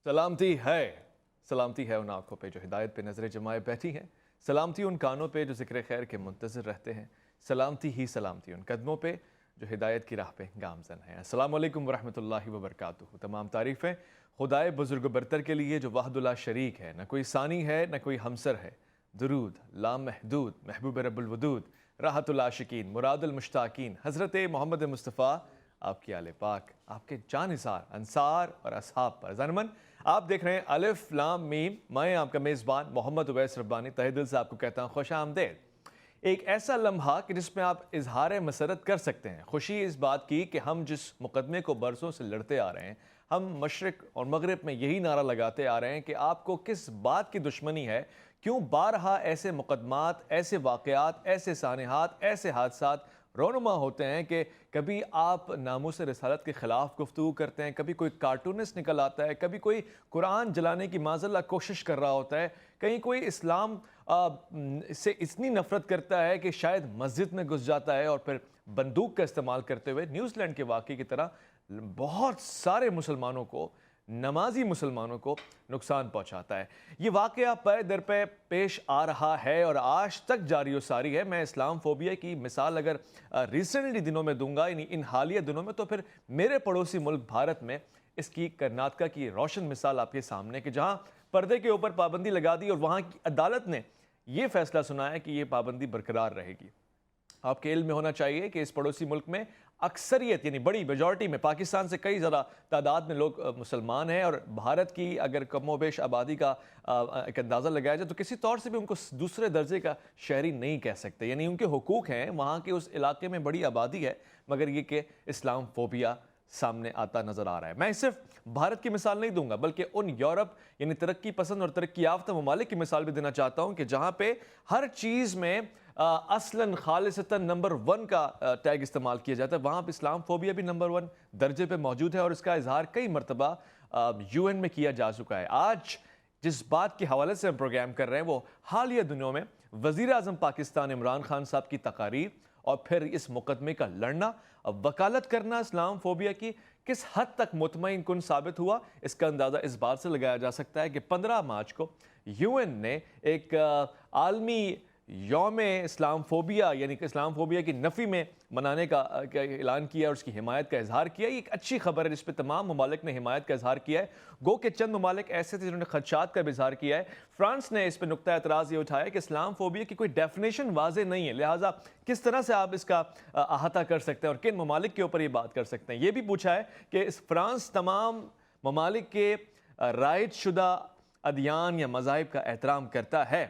سلامتی ہے ان آنکھوں پہ جو ہدایت پہ نظریں جمائے بیٹھی ہیں، سلامتی ان کانوں پہ جو ذکر خیر کے منتظر رہتے ہیں، سلامتی ان قدموں پہ جو ہدایت کی راہ پہ گامزن ہیں۔ السلام علیکم ورحمۃ اللہ وبرکاتہ۔ تمام تعریفیں خدائے بزرگ و برتر کے لیے جو وحدہ لا شریک ہے، نہ کوئی ثانی ہے نہ کوئی ہمسر ہے۔ درود لامحدود محبوب رب الودود، راحت العاشقین مراد المشتاقین، حضرت محمد مصطفیٰ، آپ کی آل پاک، آپ کے جانثار انصار اور اصحاب پر۔ زانمن آپ دیکھ رہے ہیں الف لام میم، میں آپ کا میزبان محمد اویس ربانی تہہ دل سے آپ کو کہتا ہوں خوش آمدید۔ ایک ایسا لمحہ کہ جس میں آپ اظہار مسرت کر سکتے ہیں، خوشی اس بات کی کہ ہم جس مقدمے کو برسوں سے لڑتے آ رہے ہیں، ہم مشرق اور مغرب میں یہی نعرہ لگاتے آ رہے ہیں کہ آپ کو کس بات کی دشمنی ہے، کیوں بارہا ایسے مقدمات، ایسے واقعات، ایسے سانحات، ایسے حادثات رونما ہوتے ہیں کہ کبھی آپ ناموس رسالت کے خلاف گفتگو کرتے ہیں، کبھی کوئی کارٹونسٹ نکل آتا ہے، کبھی کوئی قرآن جلانے کی معاذاللہ کوشش کر رہا ہوتا ہے، کہیں کوئی اسلام سے اتنی نفرت کرتا ہے کہ شاید مسجد میں گھس جاتا ہے اور پھر بندوق کا استعمال کرتے ہوئے نیوزی لینڈ کے واقعے کی طرح بہت سارے مسلمانوں کو، نمازی مسلمانوں کو نقصان پہنچاتا ہے۔ یہ واقعہ پے در پہ پیش آ رہا ہے اور آج تک جاری و ساری ہے۔ میں اسلام فوبیا کی مثال اگر ریسنٹلی دنوں میں دوں گا، یعنی ان حالیہ دنوں میں، تو پھر میرے پڑوسی ملک بھارت میں اس کی کرناٹکا کی روشن مثال آپ کے سامنے کہ جہاں پردے کے اوپر پابندی لگا دی اور وہاں کی عدالت نے یہ فیصلہ سنا ہے کہ یہ پابندی برقرار رہے گی۔ آپ کے علم میں ہونا چاہیے کہ اس پڑوسی ملک میں اکثریت یعنی بڑی میجورٹی میں پاکستان سے کئی زیادہ تعداد میں لوگ مسلمان ہیں، اور بھارت کی اگر کم و بیش آبادی کا ایک اندازہ لگایا جائے تو کسی طور سے بھی ان کو دوسرے درجے کا شہری نہیں کہہ سکتے، یعنی ان کے حقوق ہیں، وہاں کے اس علاقے میں بڑی آبادی ہے، مگر یہ کہ اسلام فوبیا سامنے آتا نظر آ رہا ہے۔ میں صرف بھارت کی مثال نہیں دوں گا بلکہ ان یورپ یعنی ترقی پسند اور ترقی یافتہ ممالک کی مثال بھی دینا چاہتا ہوں کہ جہاں پہ ہر چیز میں اصلاً خالصتاً نمبر 1 کا ٹیگ استعمال کیا جاتا ہے، وہاں پہ اسلام فوبیا بھی نمبر 1 درجے پہ موجود ہے، اور اس کا اظہار کئی مرتبہ UN میں کیا جا چکا ہے۔ آج جس بات کے حوالے سے ہم پروگرام کر رہے ہیں وہ حالیہ دنوں میں وزیر اعظم پاکستان عمران خان صاحب کی تقاریر اور پھر اس مقدمے کا لڑنا، وکالت کرنا اسلام فوبیا کی کس حد تک مطمئن کن ثابت ہوا، اس کا اندازہ اس بات سے لگایا جا سکتا ہے کہ 15 مارچ کو UN نے ایک عالمی یوم اسلام فوبیا یعنی کہ اسلام فوبیا کی نفی میں منانے کا اعلان کیا اور اس کی حمایت کا اظہار کیا۔ یہ ایک اچھی خبر ہے جس پہ تمام ممالک نے حمایت کا اظہار کیا ہے، گو کہ چند ممالک ایسے تھے جنہوں نے خدشات کا بھی اظہار کیا ہے۔ فرانس نے اس پہ نقطہ اعتراض یہ اٹھایا کہ اسلام فوبیا کی کوئی ڈیفینیشن واضح نہیں ہے، لہٰذا کس طرح سے آپ اس کا احاطہ کر سکتے ہیں اور کن ممالک کے اوپر یہ بات کر سکتے ہیں۔ یہ بھی پوچھا ہے کہ فرانس تمام ممالک کے رائج شدہ ادیان یا مذاہب کا احترام کرتا ہے۔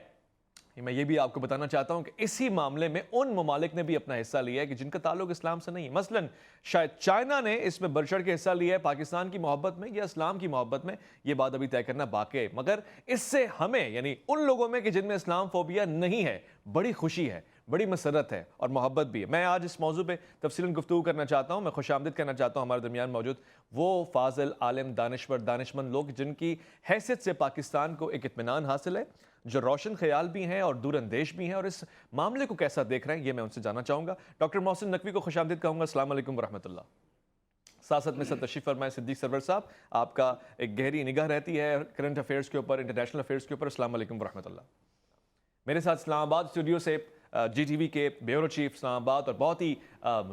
میں یہ بھی آپ کو بتانا چاہتا ہوں کہ اسی معاملے میں ان ممالک نے بھی اپنا حصہ لیا ہے کہ جن کا تعلق اسلام سے نہیں ہے۔ مثلا شاید چائنا نے اس میں بڑھ چڑھ کے حصہ لیا ہے، پاکستان کی محبت میں یا اسلام کی محبت میں، یہ بات ابھی طے کرنا باقی ہے، مگر اس سے ہمیں یعنی ان لوگوں میں کہ جن میں اسلام فوبیا نہیں ہے بڑی خوشی ہے، بڑی مسرت ہے اور محبت بھی ہے۔ میں آج اس موضوع پہ تفصیلاً گفتگو کرنا چاہتا ہوں۔ میں خوش آمدید کرنا چاہتا ہوں ہمارے درمیان موجود وہ فاضل، عالم، دانشور، دانشمند لوگ جن کی حیثیت سے پاکستان کو ایک اطمینان حاصل ہے، جو روشن خیال بھی ہیں اور دور اندیش بھی ہیں، اور اس معاملے کو کیسا دیکھ رہے ہیں یہ میں ان سے جاننا چاہوں گا۔ ڈاکٹر محسن نقوی کو خوش آمدید کہوں گا۔ السلام علیکم ورحمۃ اللہ۔ ساتھ میں تشریف فرمائے صدیق سرور صاحب، آپ کا ایک گہری نگاہ رہتی ہے کرنٹ افیئرز کے اوپر، انٹرنیشنل افیئرز کے اوپر۔ السلام علیکم ورحمۃ اللہ۔ میرے ساتھ اسلام آباد اسٹوڈیو سے GTV کے بیورو چیف اسلام آباد اور بہت ہی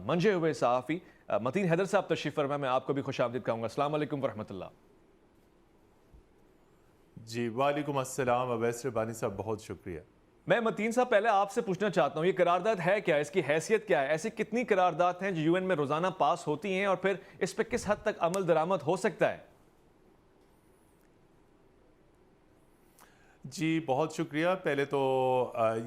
منجے ہوئے صحافی متین حیدر صاحب تشریف فرمائے، میں آپ کو بھی خوش آمدید کہوں گا۔ السلام علیکم ورحمۃ اللہ۔ جی وعلیکم السلام اویس ربانی صاحب، بہت شکریہ۔ میں متین صاحب پہلے آپ سے پوچھنا چاہتا ہوں یہ قرارداد ہے کیا، اس کی حیثیت کیا ہے؟ ایسی کتنی قرارداد ہیں جو UN میں روزانہ پاس ہوتی ہیں اور پھر اس پہ کس حد تک عمل درآمد ہو سکتا ہے؟ جی بہت شکریہ۔ پہلے تو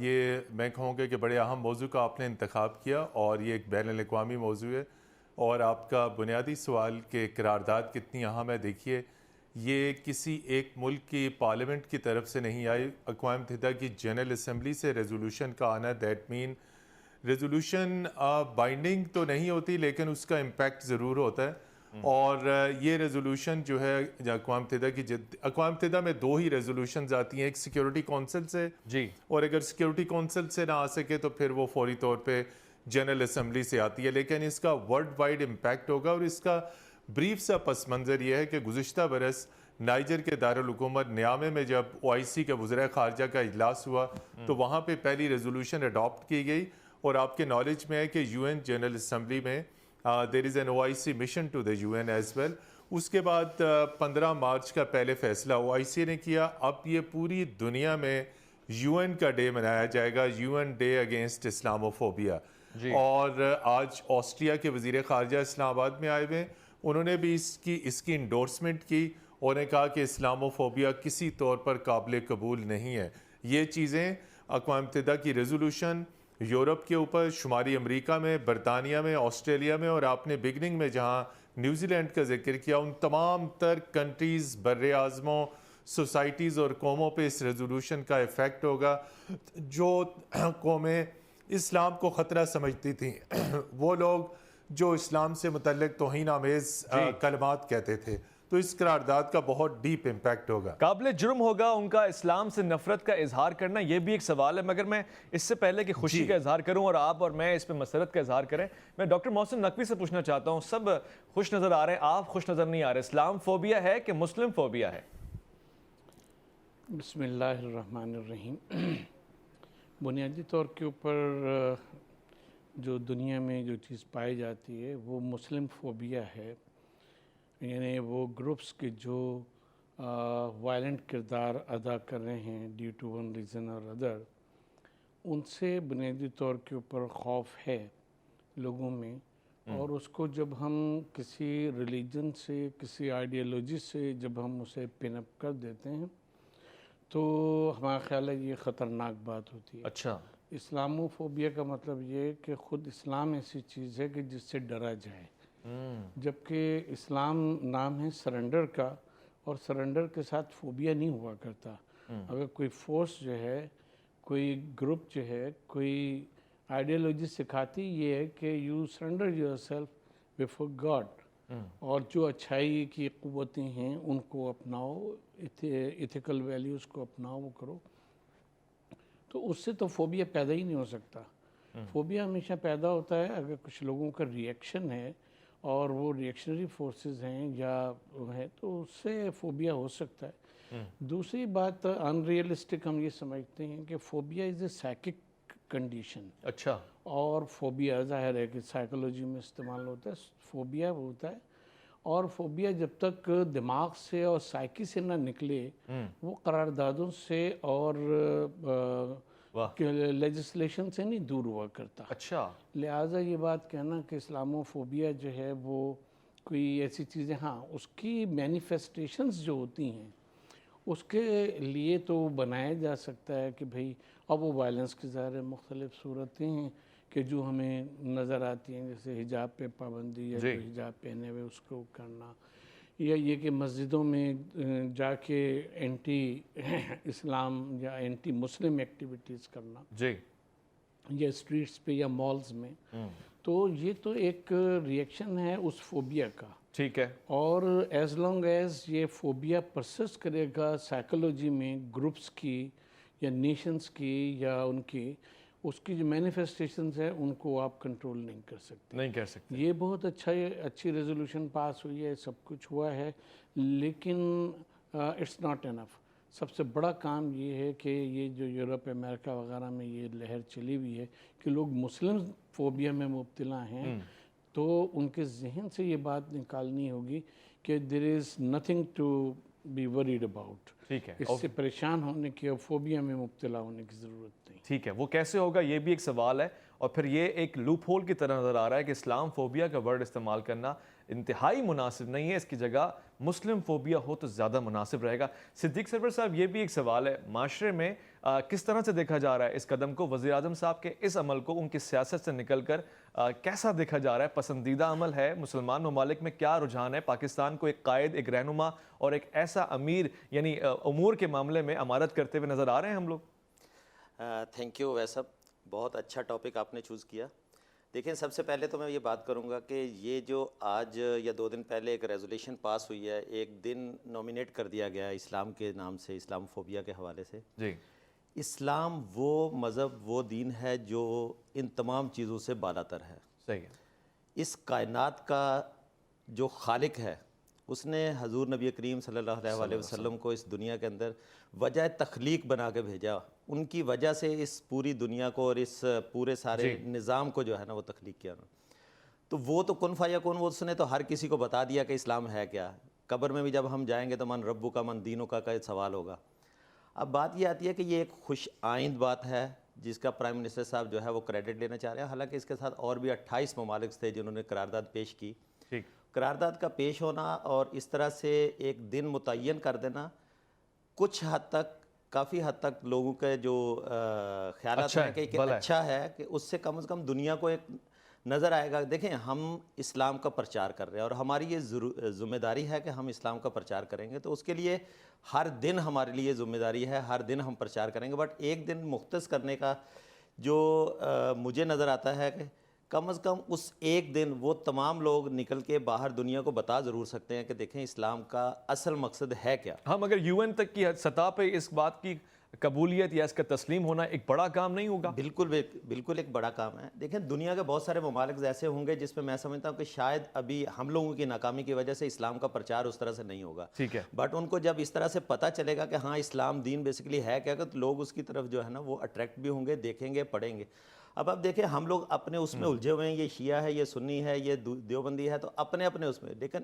یہ میں کہوں گا کہ بڑے اہم موضوع کا آپ نے انتخاب کیا اور یہ ایک بین الاقوامی موضوع ہے، اور آپ کا بنیادی سوال کہ قرارداد کتنی اہم ہے، دیکھیے یہ کسی ایک ملک کی پارلیمنٹ کی طرف سے نہیں آئی، اقوام متحدہ کی جنرل اسمبلی سے ریزولوشن کا آنا، دیٹ مین ریزولوشن بائنڈنگ تو نہیں ہوتی لیکن اس کا امپیکٹ ضرور ہوتا ہے۔ اور یہ ریزولوشن جو ہے اقوام متحدہ میں 2 ہی ریزولوشنز آتی ہیں، ایک سیکیورٹی کونسل سے جی، اور اگر سیکیورٹی کونسل سے نہ آ سکے تو پھر وہ فوری طور پہ جنرل اسمبلی سے آتی ہے، لیکن اس کا ورلڈ وائڈ امپیکٹ ہوگا۔ اور اس کا بریف سا پس منظر یہ ہے کہ گزشتہ برس نائجر کے دارالحکومت نیامے میں جب OIC کے وزراء خارجہ کا اجلاس ہوا تو وہاں پہ پہلی ریزولوشن اڈاپٹ کی گئی، اور آپ کے نالج میں ہے کہ UN جنرل اسمبلی میں there is an OIC mission to the UN as well. اس کے بعد 15 مارچ کا پہلے فیصلہ OIC نے کیا، اب یہ پوری دنیا میں UN کا ڈے منایا جائے گا، UN ڈے اگینسٹ اسلاموفوبیا. اور آج آسٹریا کے وزیر خارجہ اسلام آباد میں آئے ہوئے ہیں، انہوں نے بھی اس کی انڈورسمنٹ کی اور نے کہا کہ اسلاموفوبیا کسی طور پر قابل قبول نہیں ہے. یہ چیزیں اقوام متحدہ کی ریزولوشن یورپ کے اوپر، شمالی امریکہ میں، برطانیہ میں، آسٹریلیا میں، اور آپ نے بگننگ میں جہاں نیوزی لینڈ کا ذکر کیا، ان تمام تر کنٹریز، بر اعظموں، سوسائٹیز اور قوموں پہ اس ریزولوشن کا ایفیکٹ ہوگا. جو قومیں اسلام کو خطرہ سمجھتی تھیں، وہ لوگ جو اسلام سے متعلق توہین آمیز کلمات کہتے تھے، تو اس قرارداد کا بہت ڈیپ امپیکٹ ہوگا. قابل جرم ہوگا ان کا اسلام سے نفرت کا اظہار کرنا، یہ بھی ایک سوال ہے. مگر میں اس سے پہلے کہ خوشی کا اظہار کروں اور آپ اور میں اس پہ مسرت کا اظہار کریں، میں ڈاکٹر محسن نقوی سے پوچھنا چاہتا ہوں. سب خوش نظر آ رہے ہیں، آپ خوش نظر نہیں آ رہے. اسلام فوبیا ہے کہ مسلم فوبیا ہے؟ بسم اللہ الرحمن الرحیم. بنیادی طور کے اوپر جو دنیا میں جو چیز پائی جاتی ہے وہ مسلم فوبیا ہے. یعنی وہ گروپس کے جو وائلنٹ کردار ادا کر رہے ہیں ڈیو ٹو ون ریزن اور ادر، ان سے بنیادی طور کے اوپر خوف ہے لوگوں میں. اور اس کو جب ہم کسی ریلیجن سے، کسی آئیڈیالوجی سے جب ہم اسے پن اپ کر دیتے ہیں تو ہمارا خیال ہے یہ خطرناک بات ہوتی ہے. اچھا، اسلاموفوبیا کا مطلب یہ ہے کہ خود اسلام ایسی چیز ہے کہ جس سے ڈرا جائے، جبکہ اسلام نام ہے سرنڈر کا، اور سرنڈر کے ساتھ فوبیا نہیں ہوا کرتا. اگر کوئی فورس جو ہے، کوئی گروپ جو ہے، کوئی آئیڈیالوجی سکھاتی یہ ہے کہ you surrender your self before God, اور جو اچھائی کی قوتیں ہیں ان کو اپناؤ، ایتھیکل ویلیوز کو اپناؤ، وہ کرو، تو اس سے تو فوبیا پیدا ہی نہیں ہو سکتا. فوبیا ہمیشہ پیدا ہوتا ہے اگر کچھ لوگوں کا ریئیکشن ہے اور وہ ریئیکشنری فورسز ہیں یا ہے، تو اس سے فوبیا ہو سکتا ہے. دوسری بات، ان ریئلسٹک ہم یہ سمجھتے ہیں کہ فوبیا از اے سائیکک کنڈیشن. اچھا، اور فوبیا ظاہر ہے کہ سائیکولوجی میں استعمال ہوتا ہے. فوبیا ہوتا ہے، اور فوبیا جب تک دماغ سے اور سائیکی سے نہ نکلے وہ قراردادوں سے اور لیجسلیشن سے نہیں دور ہوا کرتا. اچھا، لہٰذا یہ بات کہنا کہ اسلاموفوبیا جو ہے وہ کوئی ایسی چیزیں، ہاں اس کی مینیفیسٹیشنز جو ہوتی ہیں اس کے لیے تو بنایا جا سکتا ہے کہ بھئی اب وہ وائلنس کی ظاہر مختلف صورتیں ہیں کہ جو ہمیں نظر آتی ہیں، جیسے حجاب پہ پابندی یا جو حجاب پہنے ہوئے اس کو کرنا، یا یہ کہ مسجدوں میں جا کے اینٹی اسلام یا اینٹی مسلم ایکٹیویٹیز کرنا، یا اسٹریٹس پہ یا مالز میں. تو یہ تو ایک ریئیکشن ہے اس فوبیا کا. ٹھیک ہے. اور ایز لانگ ایز یہ فوبیا پرسسٹ کرے گا سائیکولوجی میں گروپس کی یا نیشنز کی یا ان کی، اس کی جو مینیفیسٹیشنز ہیں ان کو آپ کنٹرول نہیں کر سکتے. یہ بہت اچھی ریزولوشن پاس ہوئی ہے، سب کچھ ہوا ہے، لیکن اٹس ناٹ انف. سب سے بڑا کام یہ ہے کہ یہ جو یورپ، امریکہ وغیرہ میں یہ لہر چلی ہوئی ہے کہ لوگ مسلم فوبیا میں مبتلا ہیں، تو ان کے ذہن سے یہ بات نکالنی ہوگی کہ there is nothing to be worried about. ٹھیک ہے، اس سے پریشان ہونے کی اور فوبیا میں مبتلا ہونے کی ضرورت نہیں. ٹھیک ہے، وہ کیسے ہوگا یہ بھی ایک سوال ہے. اور پھر یہ ایک لوپ ہول کی طرح نظر آ رہا ہے کہ اسلام فوبیا کا ورڈ استعمال کرنا انتہائی مناسب نہیں ہے، اس کی جگہ مسلم فوبیا ہو تو زیادہ مناسب رہے گا. صدیق سرور صاحب، یہ بھی ایک سوال ہے، معاشرے میں کس طرح سے دیکھا جا رہا ہے اس قدم کو؟ وزیر اعظم صاحب کے اس عمل کو ان کی سیاست سے نکل کر کیسا دیکھا جا رہا ہے؟ پسندیدہ عمل ہے؟ مسلمان ممالک میں کیا رجحان ہے؟ پاکستان کو ایک قائد، ایک رہنما اور ایک ایسا امیر یعنی امور کے معاملے میں امارت کرتے ہوئے نظر آ رہے ہیں ہم لوگ. تھینک یو ویسب، بہت اچھا ٹاپک آپ نے چوز کیا. دیکھیں، سب سے پہلے تو میں یہ بات کروں گا کہ یہ جو آج یا 2 دن پہلے ایک ریزولیشن پاس ہوئی ہے، ایک دن نومینیٹ کر دیا گیا ہے اسلام کے نام سے، اسلام فوبیا کے حوالے سے. جی، اسلام وہ مذہب، وہ دین ہے جو ان تمام چیزوں سے بالا تر ہے. صحیح ہے. اس کائنات کا جو خالق ہے اس نے حضور نبی کریم صلی اللہ علیہ وسلم کو اس دنیا کے اندر وجہ تخلیق بنا کے بھیجا. ان کی وجہ سے اس پوری دنیا کو اور اس پورے سارے نظام کو جو ہے نا وہ تخلیق کیا. تو وہ تو کن فیکون، وہ اس نے تو ہر کسی کو بتا دیا کہ اسلام ہے کیا. قبر میں بھی جب ہم جائیں گے تو من ربو کا من دینوں کا سوال ہوگا. اب بات یہ آتی ہے کہ یہ ایک خوش آئند بات ہے جس کا پرائم منسٹر صاحب جو ہے وہ کریڈٹ لینا چاہ رہے ہیں. حالانکہ اس کے ساتھ اور بھی 28 ممالک تھے جنہوں نے قرارداد پیش کی. قرارداد کا پیش ہونا اور اس طرح سے ایک دن متعین کر دینا کچھ حد تک، کافی حد تک لوگوں کے جو خیالات ہیں کہ اچھا ہے کہ اس سے کم از کم دنیا کو ایک نظر آئے گا. دیکھیں ہم اسلام کا پرچار کر رہے ہیں اور ہماری یہ ذمہ داری ہے کہ ہم اسلام کا پرچار کریں گے. تو اس کے لیے ہر دن ہمارے لیے ذمہ داری ہے، ہر دن ہم پرچار کریں گے. بٹ ایک دن مختص کرنے کا جو مجھے نظر آتا ہے کہ کم از کم اس ایک دن وہ تمام لوگ نکل کے باہر دنیا کو بتا ضرور سکتے ہیں کہ دیکھیں اسلام کا اصل مقصد ہے کیا. ہم اگر یو این تک کی سطح پہ اس بات کی قبولیت یا اس کا تسلیم ہونا ایک بڑا کام نہیں ہوگا؟ بالکل ایک بڑا کام ہے. دیکھیں دنیا کے بہت سارے ممالک ایسے ہوں گے جس پہ میں سمجھتا ہوں کہ شاید ابھی ہم لوگوں کی ناکامی کی وجہ سے اسلام کا پرچار اس طرح سے نہیں ہوگا. ٹھیک ہے. بٹ ان کو جب اس طرح سے پتہ چلے گا کہ ہاں اسلام دین بیسیکلی ہے کیا، کہ لوگ اس کی طرف جو ہے نا وہ اٹریکٹ بھی ہوں گے، دیکھیں گے، پڑھیں گے. اب دیکھیں ہم لوگ اپنے اس میں الجھے ہوئے ہیں، یہ شیعہ ہے، یہ سنی ہے، یہ دیوبندی ہے، تو اپنے اس میں. لیکن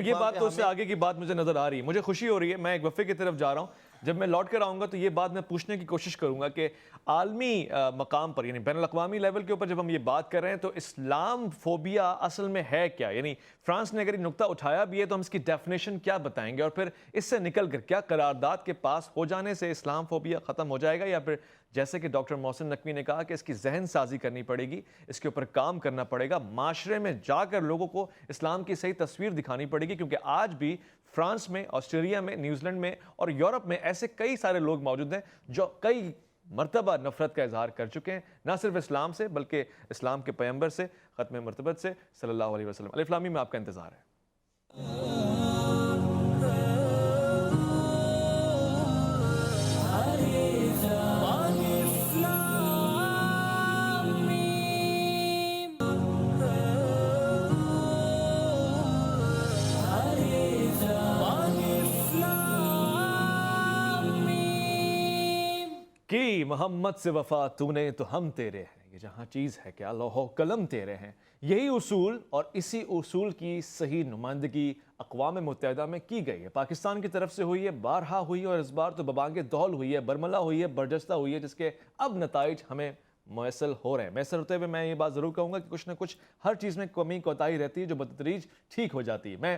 یہ بات تو اس سے آگے کی بات مجھے نظر آ رہی ہے. مجھے خوشی ہو رہی ہے، میں ایک وقفے کی طرف جا رہا ہوں. جب میں لوٹ کر آؤں گا تو یہ بات میں پوچھنے کی کوشش کروں گا کہ عالمی مقام پر، یعنی بین الاقوامی لیول کے اوپر جب ہم یہ بات کر رہے ہیں تو اسلام فوبیا اصل میں ہے کیا؟ یعنی فرانس نے اگر یہ نقطہ اٹھایا بھی ہے تو ہم اس کی ڈیفینیشن کیا بتائیں گے، اور پھر اس سے نکل کر کیا قرارداد کے پاس ہو جانے سے اسلام فوبیا ختم ہو جائے گا، یا پھر جیسے کہ ڈاکٹر محسن نقوی نے کہا کہ اس کی ذہن سازی کرنی پڑے گی، اس کے اوپر کام کرنا پڑے گا، معاشرے میں جا کر لوگوں کو اسلام کی صحیح تصویر دکھانی پڑے گی. کیونکہ آج بھی فرانس میں، آسٹریلیا میں، نیوزی لینڈ میں اور یورپ میں ایسے کئی سارے لوگ موجود ہیں جو کئی مرتبہ نفرت کا اظہار کر چکے ہیں، نہ صرف اسلام سے بلکہ اسلام کے پیغمبر سے، ختم مرتبت سے صلی اللہ علیہ وسلم. الف لام میم میں آپ کا انتظار ہے. کہ محمد سے وفا تو نے تو ہم تیرے ہیں، یہ جہاں چیز ہے کہ لوح و قلم تیرے ہیں. یہی اصول اور اسی اصول کی صحیح نمائندگی اقوام متحدہ میں کی گئی ہے. پاکستان کی طرف سے ہوئی ہے، بارہا ہوئی ہے، اور اس بار تو ببانگ دول ہوئی ہے، برملا ہوئی ہے، برجستہ ہوئی ہے، جس کے اب نتائج ہمیں میسر ہو رہے ہیں. میسر ہوتے ہوئے میں یہ بات ضرور کہوں گا کہ کچھ نہ کچھ ہر چیز میں کمی کوتاہی رہتی ہے جو بتدریج ٹھیک ہو جاتی ہے. میں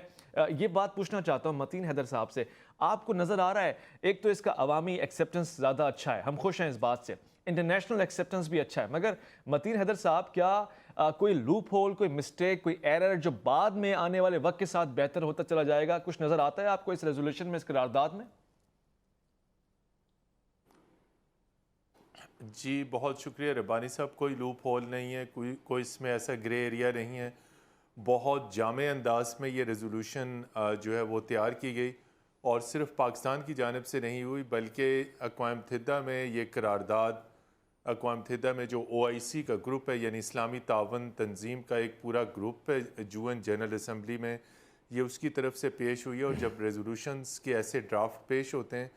یہ بات پوچھنا چاہتا ہوں متین حیدر صاحب سے، آپ کو نظر آ رہا ہے ایک تو اس کا عوامی ایکسیپٹنس زیادہ اچھا ہے، ہم خوش ہیں اس بات سے، انٹرنیشنل ایکسیپٹنس بھی اچھا ہے، مگر متین حیدر صاحب کیا کوئی لوپ ہول، کوئی مسٹیک، کوئی ایرر جو بعد میں آنے والے وقت کے ساتھ بہتر ہوتا چلا جائے گا، کچھ نظر آتا ہے آپ کو اس ریزولوشن میں، اس قرارداد میں؟ جی بہت شکریہ ربانی صاحب. کوئی لوپ ہول نہیں ہے، کوئی اس میں ایسا گرے ایریا نہیں ہے. بہت جامع انداز میں یہ ریزولوشن جو ہے وہ تیار کی گئی، اور صرف پاکستان کی جانب سے نہیں ہوئی بلکہ اقوام متحدہ میں یہ قرارداد، اقوام متحدہ میں جو OIC کا گروپ ہے، یعنی اسلامی تعاون تنظیم کا ایک پورا گروپ ہے UN جنرل اسمبلی میں، یہ اس کی طرف سے پیش ہوئی ہے. اور جب ریزولوشنز کے ایسے ڈرافٹ پیش ہوتے ہیں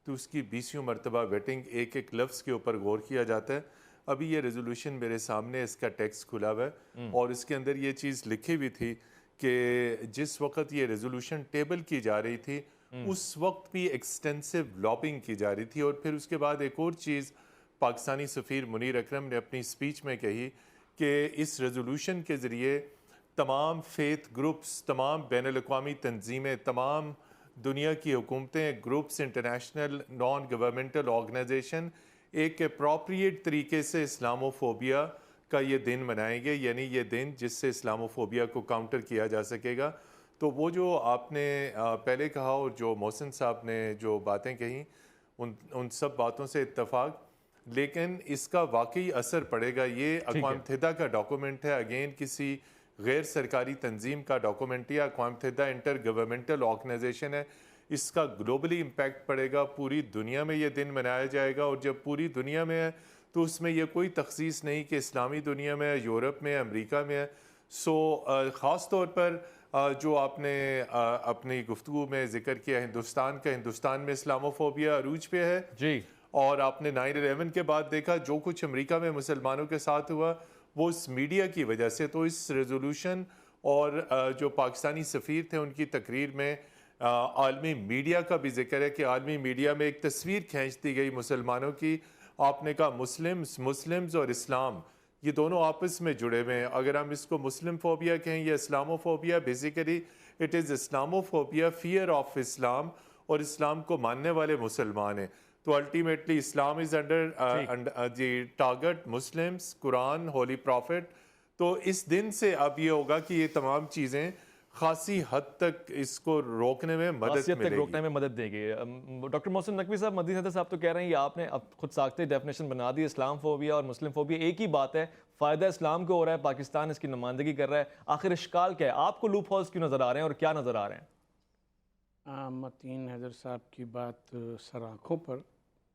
تو اس کی 20 مرتبہ ویٹنگ، ایک ایک لفظ کے اوپر غور کیا جاتا ہے. ابھی یہ ریزولوشن میرے سامنے، اس کا ٹیکسٹ کھلا ہوا ہے، اور اس کے اندر یہ چیز لکھی ہوئی تھی کہ جس وقت یہ ریزولوشن ٹیبل کی جا رہی تھی اس وقت بھی ایکسٹینسو لابنگ کی جا رہی تھی. اور پھر اس کے بعد ایک اور چیز پاکستانی سفیر منیر اکرم نے اپنی سپیچ میں کہی کہ اس ریزولوشن کے ذریعے تمام فیتھ گروپس، تمام بین الاقوامی تنظیمیں، تمام دنیا کی حکومتیں، groups, international non governmental organisation ایک اپروپریٹ طریقے سے اسلاموفوبیا کا یہ دن منائیں گے، یعنی یہ دن جس سے اسلاموفوبیا کو کاؤنٹر کیا جا سکے گا. تو وہ جو آپ نے پہلے کہا اور جو محسن صاحب نے جو باتیں کہیں ان سب باتوں سے اتفاق، لیکن اس کا واقعی اثر پڑے گا. یہ اقوام متحدہ کا ڈاکومنٹ ہے، اگین کسی غیر سرکاری تنظیم کا ڈاکومنٹ ہے. اقوام متحدہ انٹر گورنمنٹل آرگنائزیشن ہے، اس کا گلوبلی امپیکٹ پڑے گا، پوری دنیا میں یہ دن منایا جائے گا. اور جب پوری دنیا میں ہے تو اس میں یہ کوئی تخصیص نہیں کہ اسلامی دنیا میں ہے، یورپ میں ہے، امریکہ میں ہے. سو خاص طور پر جو آپ نے اپنی گفتگو میں ذکر کیا ہندوستان میں اسلاموفوبیا عروج پہ ہے جی اور آپ نے 9/11 کے بعد دیکھا جو کچھ امریکہ میں مسلمانوں کے ساتھ ہوا وہ اس میڈیا کی وجہ سے. تو اس ریزولوشن اور جو پاکستانی سفیر تھے ان کی تقریر میں عالمی میڈیا کا بھی ذکر ہے کہ عالمی میڈیا میں ایک تصویر کھینچ دی گئی مسلمانوں کی. آپ نے کہا مسلمز اور اسلام یہ دونوں آپس میں جڑے ہوئے ہیں. اگر ہم اس کو مسلم فوبیا کہیں یا Islamophobia, basically it is Islamophobia, fear of Islam, اور اسلام کو ماننے والے مسلمان ہیں. تو ultimately Islam is under the target Muslims, Quran, holy prophet. تو اس دن سے اب یہ ہوگا کہ یہ تمام چیزیں خاصی حد تک اس کو روکنے میں مدد ملے گی. روکنے میں مدد دے گی. ڈاکٹر محسن نقوی صاحب، مدنی صدر صاحب تو کہہ رہے ہیں یہ آپ نے اب خود ساختے ڈیفینیشن بنا دی، اسلام فوبیا اور مسلم فوبیا ایک ہی بات ہے، فائدہ اسلام کو ہو رہا ہے، پاکستان اس کی نمائندگی کر رہا ہے. آخر اشکال کیا ہے؟ آپ کو لوپ ہولز کیوں نظر آ رہے ہیں اور کیا نظر آ رہے ہیں؟ متین حیدر صاحب کی بات سر آنکھوں پر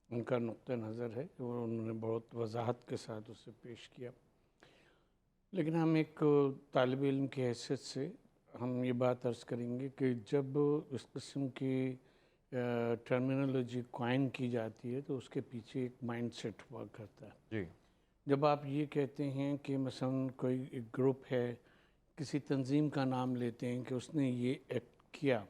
ان کا نقطہ نظر ہے اور انہوں نے بہت وضاحت کے ساتھ اسے پیش کیا. لیکن ہم ایک طالب علم کی حیثیت سے ہم یہ بات عرض کریں گے کہ جب اس قسم کی ٹرمینالوجی قائم کی جاتی ہے تو اس کے پیچھے ایک مائنڈ سیٹ ہوا کرتا ہے. جی جب آپ یہ کہتے ہیں کہ مثلا کوئی ایک گروپ ہے، کسی تنظیم کا نام لیتے ہیں کہ اس نے یہ ایکٹ کیا،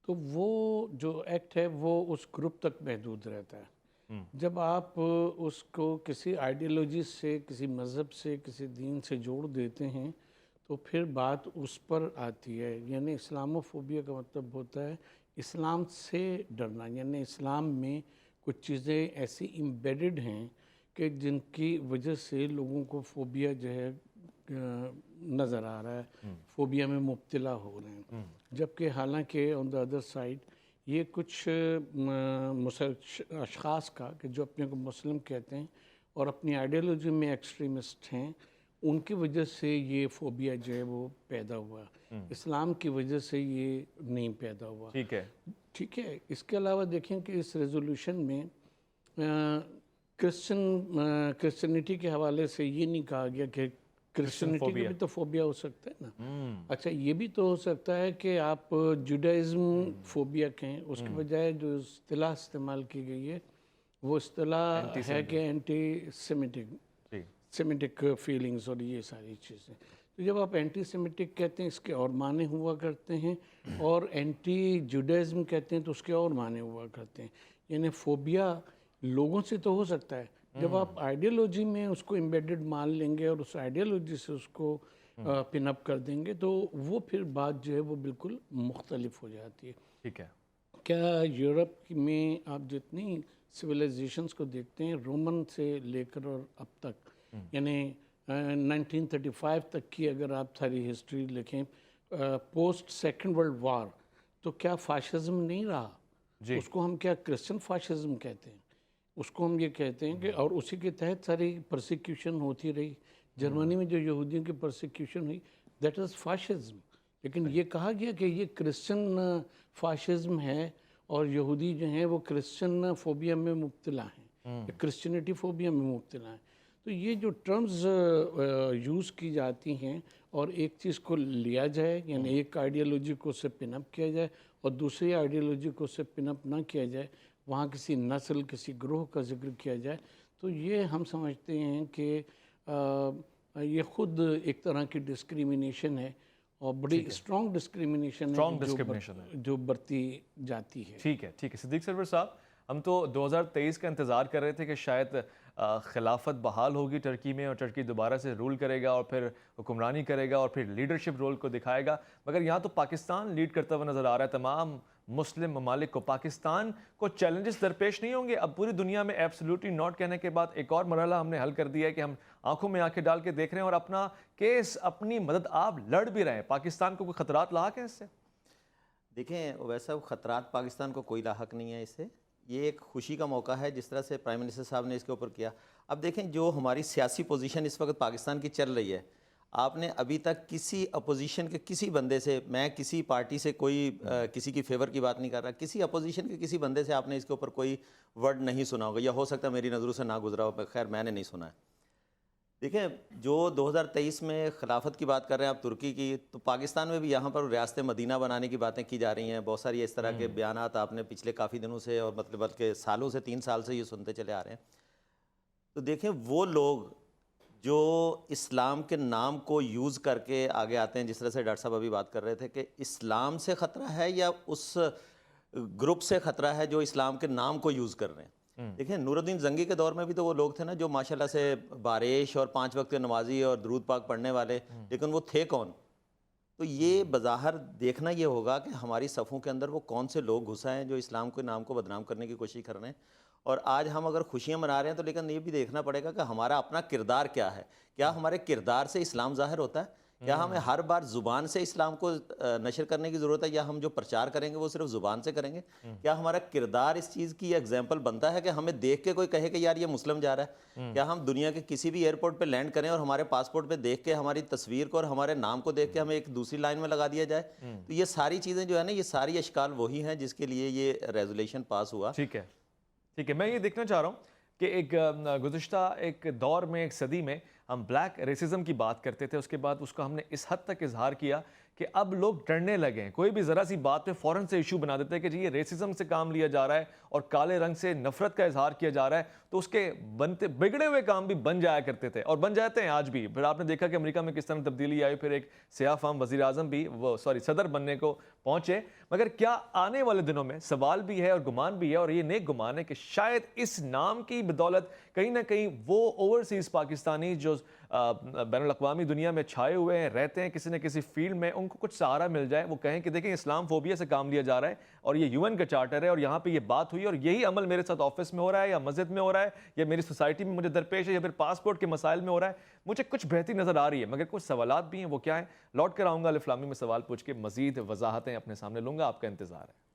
تو وہ جو ایکٹ ہے وہ اس گروپ تک محدود رہتا ہے. جب آپ اس کو کسی آئیڈیالوجی سے، کسی مذہب سے، کسی دین سے جوڑ دیتے ہیں تو پھر بات اس پر آتی ہے. یعنی اسلاموفوبیا کا مطلب ہوتا ہے اسلام سے ڈرنا، یعنی اسلام میں کچھ چیزیں ایسی ایمبیڈڈ ہیں کہ جن کی وجہ سے لوگوں کو فوبیا جو ہے نظر آ رہا ہے، فوبیا میں مبتلا ہو رہے ہیں. جبکہ حالانکہ آن دا ادر سائڈ یہ کچھ اشخاص کا کہ جو اپنے کو مسلم کہتے ہیں اور اپنی آئیڈیالوجی میں ایکسٹریمسٹ ہیں، ان کی وجہ سے یہ فوبیا جو ہے وہ پیدا ہوا. اسلام کی وجہ سے یہ نہیں پیدا ہوا. ٹھیک ہے. اس کے علاوہ دیکھیں کہ اس ریزولوشن میں کرسچنٹی کے حوالے سے یہ نہیں کہا گیا کہ کرسچنٹی کو بھی تو فوبیا ہو سکتا ہے نا. اچھا یہ بھی تو ہو سکتا ہے کہ آپ جوڈائزم فوبیا کہیں، اس کے بجائے جو اصطلاح استعمال کی گئی ہے وہ اصطلاح ہے کہ اینٹی سیمیٹک فیلنگز اور یہ ساری چیزیں. تو جب آپ اینٹی سیمیٹک کہتے ہیں اس کے اور معنی ہوا کرتے ہیں، اور اینٹی جوڈائزم کہتے ہیں تو اس کے اور معنی ہوا کرتے ہیں. یعنی فوبیا لوگوں سے تو ہو سکتا ہے، جب آپ آئیڈیالوجی میں اس کو امبیڈڈ مان لیں گے اور اس آئیڈیالوجی سے اس کو پن اپ کر دیں گے تو وہ پھر بات جو ہے وہ بالکل مختلف ہو جاتی ہے. ٹھیک ہے. کیا یورپ میں آپ جتنی سویلائزیشنز کو دیکھتے ہیں رومن سے لے کر اور اب تک، یعنی 1935 تک کی اگر آپ ساری ہسٹری لکھیں پوسٹ سیکنڈ ورلڈ وار، تو کیا فاشزم نہیں رہا؟ اس کو ہم کیا کرسچن فاشزم کہتے ہیں، اس کو ہم یہ کہتے ہیں کہ، اور اسی کے تحت ساری پرسیکیوشن ہوتی رہی. جرمنی میں جو یہودیوں کی پرسیکیوشن ہوئی دیٹ از فاشزم. لیکن یہ کہا گیا کہ یہ کرسچن فاشزم ہے اور یہودی جو ہیں وہ کرسچن فوبیا میں مبتلا ہیں، کرسچنٹی فوبیا میں مبتلا ہیں. تو یہ جو ٹرمز یوز کی جاتی ہیں اور ایک چیز کو لیا جائے، یعنی ایک آئیڈیالوجی کو اسے پن اپ کیا جائے اور دوسری آئیڈیالوجی کو اسے پن اپ نہ کیا جائے، وہاں کسی نسل، کسی گروہ کا ذکر کیا جائے، تو یہ ہم سمجھتے ہیں کہ یہ خود ایک طرح کی ڈسکریمنیشن ہے اور بڑی اسٹرانگ ڈسکریمنیشن ہے جو برتی جاتی ہے. ٹھیک ہے. ٹھیک ہے. صدیق سرور صاحب، ہم تو 2023 کا انتظار کر رہے تھے کہ شاید خلافت بحال ہوگی ترکی میں اور ترکی دوبارہ سے رول کرے گا اور پھر حکمرانی کرے گا اور پھر لیڈرشپ رول کو دکھائے گا، مگر یہاں تو پاکستان لیڈ کرتا ہوا نظر آ رہا ہے. تمام مسلم ممالک کو، پاکستان کو چیلنجز درپیش نہیں ہوں گے؟ اب پوری دنیا میں ایبسلیوٹلی ناٹ کہنے کے بعد ایک اور مرحلہ ہم نے حل کر دیا ہے کہ ہم آنکھوں میں آنکھیں ڈال کے دیکھ رہے ہیں اور اپنا کیس، اپنی مدد آپ لڑ بھی رہے ہیں. پاکستان کو کوئی خطرات لاحق ہیں اس سے؟ دیکھیں ویسا خطرات پاکستان کو کوئی لاحق نہیں ہے اس سے. یہ ایک خوشی کا موقع ہے جس طرح سے پرائم منسٹر صاحب نے اس کے اوپر کیا. اب دیکھیں جو ہماری سیاسی پوزیشن اس وقت پاکستان کی چل رہی ہے، آپ نے ابھی تک کسی اپوزیشن کے کسی بندے سے، میں کسی پارٹی سے کوئی کسی کی فیور کی بات نہیں کر رہا، کسی اپوزیشن کے کسی بندے سے آپ نے اس کے اوپر کوئی ورڈ نہیں سنا ہوگا، یا ہو سکتا ہے میری نظروں سے نہ گزرا ہو، خیر میں نے نہیں سنا ہے. دیکھیں جو 2023 میں خلافت کی بات کر رہے ہیں آپ ترکی کی، تو پاکستان میں بھی یہاں پر ریاست مدینہ بنانے کی باتیں کی جا رہی ہیں. بہت ساری اس طرح کے بیانات آپ نے پچھلے کافی دنوں سے اور مطلب بلکہ سالوں سے 3 سال سے یہ سنتے چلے آ رہے ہیں. تو دیکھیں وہ لوگ جو اسلام کے نام کو یوز کر کے آگے آتے ہیں، جس طرح سے ڈاکٹر صاحب ابھی بات کر رہے تھے کہ اسلام سے خطرہ ہے یا اس گروپ سے خطرہ ہے جو اسلام کے نام کو یوز کر رہے ہیں. دیکھیں نور الدین زنگی کے دور میں بھی تو وہ لوگ تھے نا جو ماشاءاللہ سے بارش اور 5 وقت کے نمازی اور درود پاک پڑھنے والے، لیکن وہ تھے کون؟ تو یہ بظاہر دیکھنا یہ ہوگا کہ ہماری صفوں کے اندر وہ کون سے لوگ گھس آئے ہیں جو اسلام کے نام کو بدنام کرنے کی کوشش کر رہے ہیں. اور آج ہم اگر خوشیاں منا رہے ہیں تو لیکن یہ بھی دیکھنا پڑے گا کہ ہمارا اپنا کردار کیا ہے. کیا ہمارے کردار سے اسلام ظاہر ہوتا ہے؟ کیا ہمیں ہر بار زبان سے اسلام کو نشر کرنے کی ضرورت ہے، یا ہم جو پرچار کریں گے وہ صرف زبان سے کریں گے؟ کیا ہمارا کردار اس چیز کی ایگزامپل بنتا ہے کہ ہمیں دیکھ کے کوئی کہے کہ یار یہ مسلم جا رہا ہے؟ کیا ہم دنیا کے کسی بھی ایئرپورٹ پہ لینڈ کریں اور ہمارے پاسپورٹ پہ دیکھ کے ہماری تصویر کو اور ہمارے نام کو دیکھ کے ہمیں ایک دوسری لائن میں لگا دیا جائے؟ تو یہ ساری چیزیں جو ہے نا، یہ ساری اشکال وہی ہیں جس کے لیے یہ ریزولیشن پاس ہوا. ٹھیک ہے. میں یہ دیکھنا چاہ رہا ہوں کہ ایک گزشتہ ایک دور میں، ایک صدی میں ہم بلیک ریسزم کی بات کرتے تھے، اس کے بعد اس کو ہم نے اس حد تک اظہار کیا کہ اب لوگ ڈرنے لگے ہیں. کوئی بھی ذرا سی بات پہ فوراً سے ایشو بنا دیتے ہیں کہ جی یہ ریسزم سے کام لیا جا رہا ہے اور کالے رنگ سے نفرت کا اظہار کیا جا رہا ہے. تو اس کے بگڑے ہوئے کام بھی بن جایا کرتے تھے اور بن جاتے ہیں آج بھی. پھر آپ نے دیکھا کہ امریکہ میں کس طرح تبدیلی آئی، پھر ایک سیاہ فام وزیر اعظم بھی صدر بننے کو پہنچے. مگر کیا آنے والے دنوں میں سوال بھی ہے اور گمان بھی ہے، اور یہ نیک گمان ہے کہ شاید اس نام کی بدولت کہیں نہ کہیں وہ اوورسیز پاکستانی جو بین الاقوامی دنیا میں چھائے ہوئے ہیں، رہتے ہیں کسی نہ کسی فیلڈ میں، ان کو کچھ سہارا مل جائے. وہ کہیں کہ دیکھیں اسلام فوبیا سے کام لیا جا رہا ہے اور یہ UN کا چارٹر ہے اور یہاں پہ یہ بات ہوئی اور یہی عمل میرے ساتھ آفس میں ہو رہا ہے یا مسجد میں ہو رہا ہے یا میری سوسائٹی میں مجھے درپیش ہے یا پھر پاسپورٹ کے مسائل میں ہو رہا ہے. مجھے کچھ بہتری نظر آ رہی ہے مگر کچھ سوالات بھی ہیں. وہ کیا ہیں؟ لوٹ کر آؤں گا الف لام میم میں سوال پوچھ کے مزید وضاحتیں اپنے سامنے لوں گا. آپ کا انتظار ہے.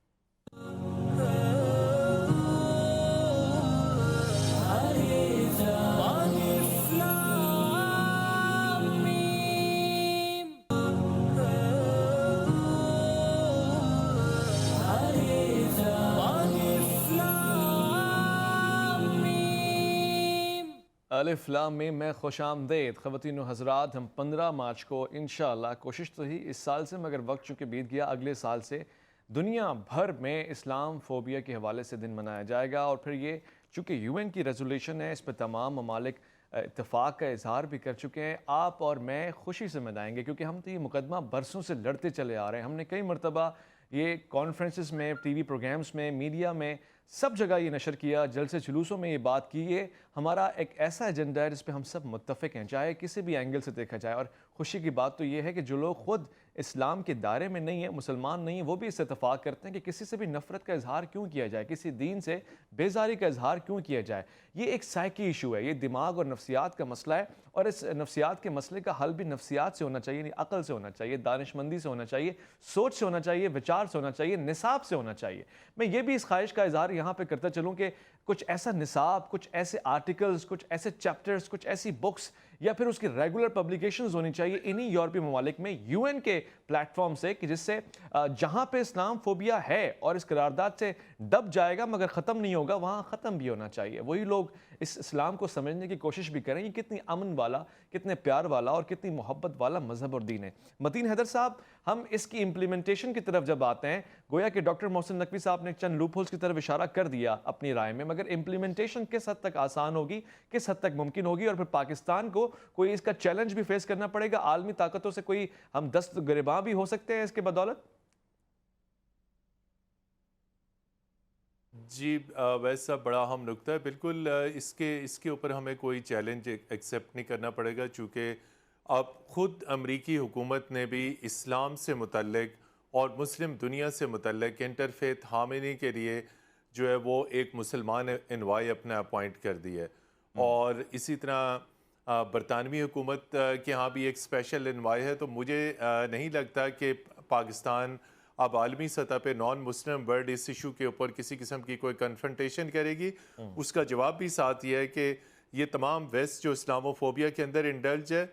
الف لام میم میں خوش آمدید. خواتین و حضرات، ہم 15 مارچ کو انشاءاللہ، کوشش تو ہی اس سال سے مگر وقت چونکہ بیت گیا، اگلے سال سے دنیا بھر میں اسلام فوبیا کے حوالے سے دن منایا جائے گا. اور پھر یہ چونکہ UN کی ریزولیشن ہے، اس پہ تمام ممالک اتفاق کا اظہار بھی کر چکے ہیں. آپ اور میں خوشی سے منائیں گے کیونکہ ہم تو یہ مقدمہ برسوں سے لڑتے چلے آ رہے ہیں. ہم نے کئی مرتبہ یہ کانفرنسز میں، ٹی وی پروگرامز میں، میڈیا میں، سب جگہ یہ نشر کیا، جلسے جلوسوں میں یہ بات کی. یہ ہمارا ایک ایسا ایجنڈا ہے جس پہ ہم سب متفق ہیں، چاہے کسی بھی اینگل سے دیکھا جائے. اور خوشی کی بات تو یہ ہے کہ جو لوگ خود اسلام کے دائرے میں نہیں ہیں، مسلمان نہیں ہیں، وہ بھی اس سے اتفاق کرتے ہیں کہ کسی سے بھی نفرت کا اظہار کیوں کیا جائے، کسی دین سے بیزاری کا اظہار کیوں کیا جائے. یہ ایک سائیکی ایشو ہے، یہ دماغ اور نفسیات کا مسئلہ ہے. اور اس نفسیات کے مسئلے کا حل بھی نفسیات سے ہونا چاہیے، یعنی عقل سے ہونا چاہیے، دانشمندی سے ہونا چاہیے، سوچ سے ہونا چاہیے، وچار سے ہونا چاہیے، نصاب سے ہونا چاہیے. میں یہ بھی اس خواہش کا اظہار یہاں پہ کرتا چلوں کہ کچھ ایسا نصاب، کچھ ایسے آرٹیکلز، کچھ ایسے چیپٹرز، کچھ ایسی بکس یا پھر اس کی ریگولر پبلیکیشنز ہونی چاہیے انہی یورپی ممالک میں UN کے پلیٹ فارم سے، کہ جس سے جہاں پہ اسلام فوبیا ہے اور اس قرارداد سے دب جائے گا مگر ختم نہیں ہوگا، وہاں ختم بھی ہونا چاہیے. وہی لوگ اس اسلام کو سمجھنے کی کوشش بھی کریں. یہ کتنی امن والا، کتنے پیار والا اور کتنی محبت والا مذہب اور دین ہے. متین حیدر صاحب، ہم اس کی امپلیمنٹیشن کی طرف جب آتے ہیں، گویا کہ ڈاکٹر محسن نقوی صاحب نے چند لوپ ہولز کی طرف اشارہ کر دیا اپنی رائے میں، مگر امپلیمنٹیشن کس حد تک آسان ہوگی، کس حد تک ممکن ہوگی، اور پھر پاکستان کو کوئی اس کا چیلنج بھی فیس کرنا پڑے گا؟ عالمی طاقتوں سے کوئی ہم دست گریباں بھی ہو سکتے ہیں اس کے بدولت؟ جی ویسا بڑا اہم نکتہ ہے. بالکل اس کے اوپر ہمیں کوئی چیلنج ایکسیپٹ نہیں کرنا پڑے گا، چونکہ اب خود امریکی حکومت نے بھی اسلام سے متعلق اور مسلم دنیا سے متعلق انٹرفیتھ ہارمنی کے لیے جو ہے وہ ایک مسلمان انوائے اپنا اپوائنٹ کر دی ہے. اور اسی طرح برطانوی حکومت کے ہاں بھی ایک اسپیشل انوائے ہے. تو مجھے نہیں لگتا کہ پاکستان اب عالمی سطح پہ نان مسلم ورلڈ اس ایشو کے اوپر کسی قسم کی کوئی کنفرنٹیشن کرے گی. اس کا جواب بھی ساتھ یہ ہے کہ یہ تمام ویسٹ جو اسلامو فوبیا کے اندر انڈلج ہے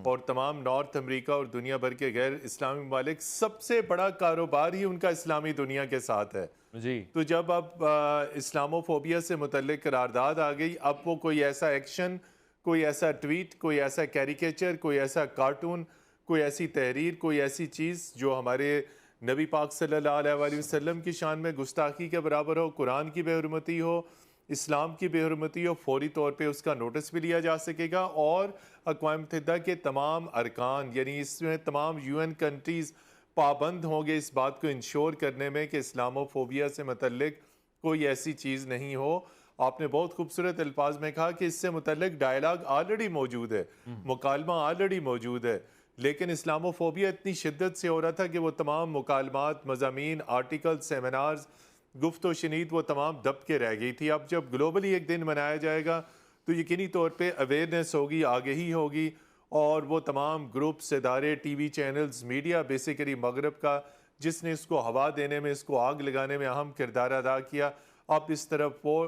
اور تمام نارتھ امریکہ اور دنیا بھر کے غیر اسلامی ممالک، سب سے بڑا کاروبار ہی ان کا اسلامی دنیا کے ساتھ ہے. جی تو جب اب اسلامو فوبیا سے متعلق قرارداد آ گئی، اب وہ کوئی ایسا ایکشن کوئی ایسا ٹویٹ، کوئی ایسا کیریکیچر، کوئی ایسا کارٹون، کوئی ایسی تحریر، کوئی ایسی چیز جو ہمارے نبی پاک صلی اللہ علیہ وآلہ وسلم کی شان میں گستاخی کے برابر ہو، قرآن کی بے حرمتی ہو، اسلام کی بے حرمتی ہو، فوری طور پہ اس کا نوٹس بھی لیا جا سکے گا، اور اقوام متحدہ کے تمام ارکان، یعنی اس میں تمام UN کنٹریز پابند ہوں گے اس بات کو انشور کرنے میں کہ اسلامو فوبیا سے متعلق کوئی ایسی چیز نہیں ہو۔ آپ نے بہت خوبصورت الفاظ میں کہا کہ اس سے متعلق ڈائلاگ آلریڈی موجود ہے، مکالمہ آلریڈی موجود ہے، لیکن اسلامو فوبیا اتنی شدت سے ہو رہا تھا کہ وہ تمام مکالمات، مضامین، آرٹیکل، سیمینارز، گفت و شنید وہ تمام دب کے رہ گئی تھی۔ اب جب گلوبلی ایک دن منایا جائے گا تو یقینی طور پہ اویئرنیس ہوگی، آگہی ہوگی، اور وہ تمام گروپس، ادارے، T V channels, media basically مغرب کا، جس نے اس کو ہوا دینے میں، اس کو آگ لگانے میں اہم کردار ادا کیا، اب اس طرف وہ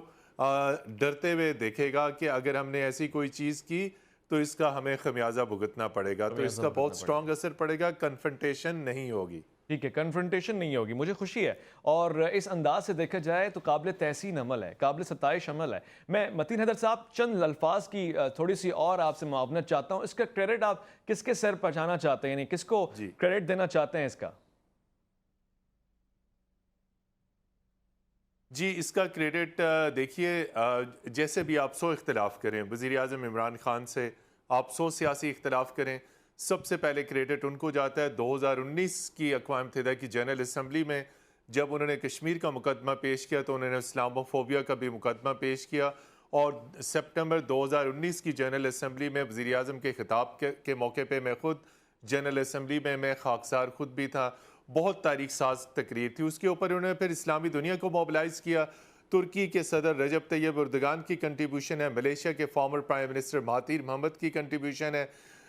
ڈرتے ہوئے دیکھے گا کہ اگر ہم نے ایسی کوئی چیز کی تو اس کا ہمیں خمیازہ بھگتنا پڑے گا، تو اس کا بہت سٹرونگ اثر پڑے گا، کنفرنٹیشن نہیں ہوگی۔ ٹھیک ہے، کنفرنٹیشن نہیں ہوگی، مجھے خوشی ہے، اور اس انداز سے دیکھا جائے تو قابل تحسین عمل ہے، قابل ستائش عمل ہے۔ میں متین حیدر صاحب چند الفاظ کی تھوڑی سی اور آپ سے معاونت چاہتا ہوں، اس کا کریڈٹ آپ کس کے سر پہنچانا چاہتے ہیں، یعنی کس کو کریڈٹ دینا چاہتے ہیں اس کا؟ جی، اس کا کریڈٹ دیکھیے، جیسے بھی آپ 100 اختلاف کریں، وزیر اعظم عمران خان سے آپ 100 سیاسی اختلاف کریں، سب سے پہلے کریڈٹ ان کو جاتا ہے 2019 کی اقوام متحدہ کی جنرل اسمبلی میں جب انہوں نے کشمیر کا مقدمہ پیش کیا تو انہوں نے اسلامو فوبیا کا بھی مقدمہ پیش کیا، اور سپٹمبر 2019 کی جنرل اسمبلی میں وزیر اعظم کے خطاب کے موقع پہ میں خود جنرل اسمبلی میں خاکسار خود بھی تھا، بہت تاریخ ساز تقریر تھی، اس کے اوپر انہوں نے پھر اسلامی دنیا کو موبلائز کیا۔ ترکی کے صدر رجب طیب اردگان کی کنٹریبیوشن ہے، ملیشیا کے former prime minister Mahathir Mohamad کی کنٹریبیوشن ہے،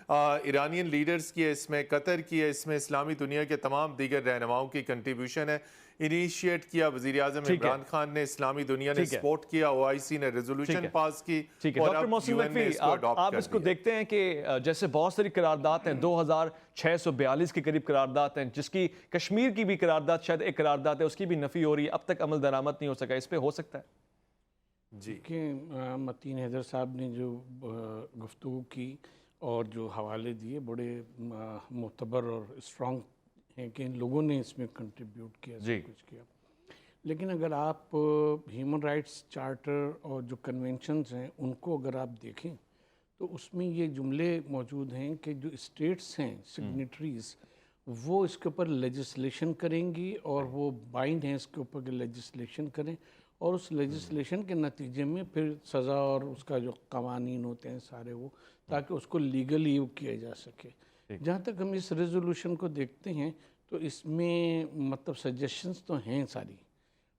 ایرانین لیڈرز کی ہے اس میں، قطر کی ہے اس میں، اسلامی دنیا کے تمام دیگر رہنماؤں کی کنٹریبیوشن ہے۔ انیشیٹ کیا وزیر اعظم عمران خان نے، اسلامی دنیا نے سپورٹ کیا، OIC نے ریزولوشن پاس کی، اور اب UN نے اس کو اڈاپٹ آپ کر اس کو دیا۔ دیکھتے ہیں کہ جیسے بہت ساری قرارداد ہیں، 2642 کے قریب قرارداد ہیں، جس کی کشمیر کی بھی قرارداد شاید ایک قرارداد ہے، اس کی بھی نفی ہو رہی ہے، اب تک عمل درآمد نہیں ہو سکا، اس پہ ہو سکتا ہے؟ جی کہ متین حیدر صاحب نے جو گفتگو کی اور جو حوالے دیے بڑے معتبر اور اسٹرانگ ہیں کہ ان لوگوں نے اس میں کنٹریبیوٹ کیا، سب کچھ کیا، لیکن اگر آپ ہیومن رائٹس چارٹر اور جو کنونشنز ہیں ان کو اگر آپ دیکھیں تو اس میں یہ جملے موجود ہیں کہ جو اسٹیٹس ہیں سگنیٹریز وہ اس کے اوپر لیجسلیشن کریں گی، اور وہ بائنڈ ہیں اس کے اوپر کہ لیجسلیشن کریں، اور اس لیجسلیشن کے نتیجے میں پھر سزا اور اس کا جو قوانین ہوتے ہیں سارے وہ، تاکہ اس کو لیگلی کیا جا سکے۔ جہاں تک ہم اس ریزولوشن کو دیکھتے ہیں تو اس میں مطلب سجیشنز تو ہیں ساری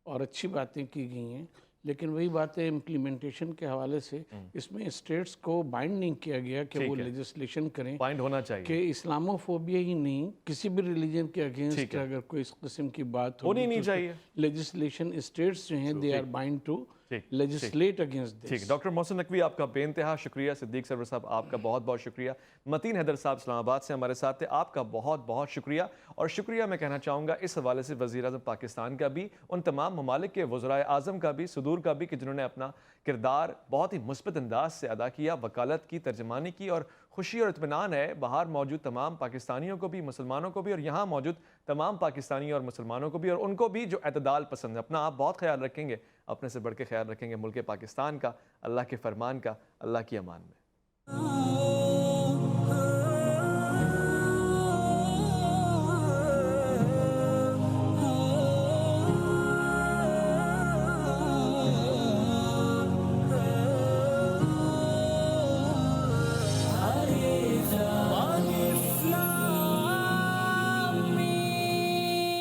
اور اچھی باتیں کی گئی ہیں، لیکن وہی باتیں امپلیمنٹیشن کے حوالے سے اس میں اسٹیٹس کو بائنڈ نہیں کیا گیا کہ وہ لیجسلیشن کریں، بائنڈ ہونا چاہیے کہ اسلامو فوبیا ہی نہیں، کسی بھی ریلیجن کے اگینسٹ اگر کوئی اس قسم کی بات ہونی نہیں چاہیے، لیجسلیشن اسٹیٹس جو ہیں they are bound to legislate against this. ٹھیک، ڈاکٹر محسن نقوی آپ کا بے انتہا شکریہ، صدیق سرور صاحب آپ کا بہت بہت شکریہ، متین حیدر صاحب اسلام آباد سے ہمارے ساتھ تھے، آپ کا بہت بہت شکریہ، اور شکریہ میں کہنا چاہوں گا اس حوالے سے وزیر اعظم پاکستان کا بھی، ان تمام ممالک کے وزرائے اعظم کا بھی، صدور کا بھی، کہ جنہوں نے اپنا کردار بہت ہی مثبت انداز سے ادا کیا، وکالت کی، ترجمانی کی، اور خوشی اور اطمینان ہے باہر موجود تمام پاکستانیوں کو بھی، مسلمانوں کو بھی، اور یہاں موجود تمام پاکستانیوں اور مسلمانوں کو بھی، اور ان کو بھی جو اعتدال پسند ہے۔ اپنا آپ بہت خیال رکھیں گے، اپنے سے بڑھ کے خیال رکھیں گے ملک پاکستان کا، اللہ کے فرمان کا، اللہ کی امان میں۔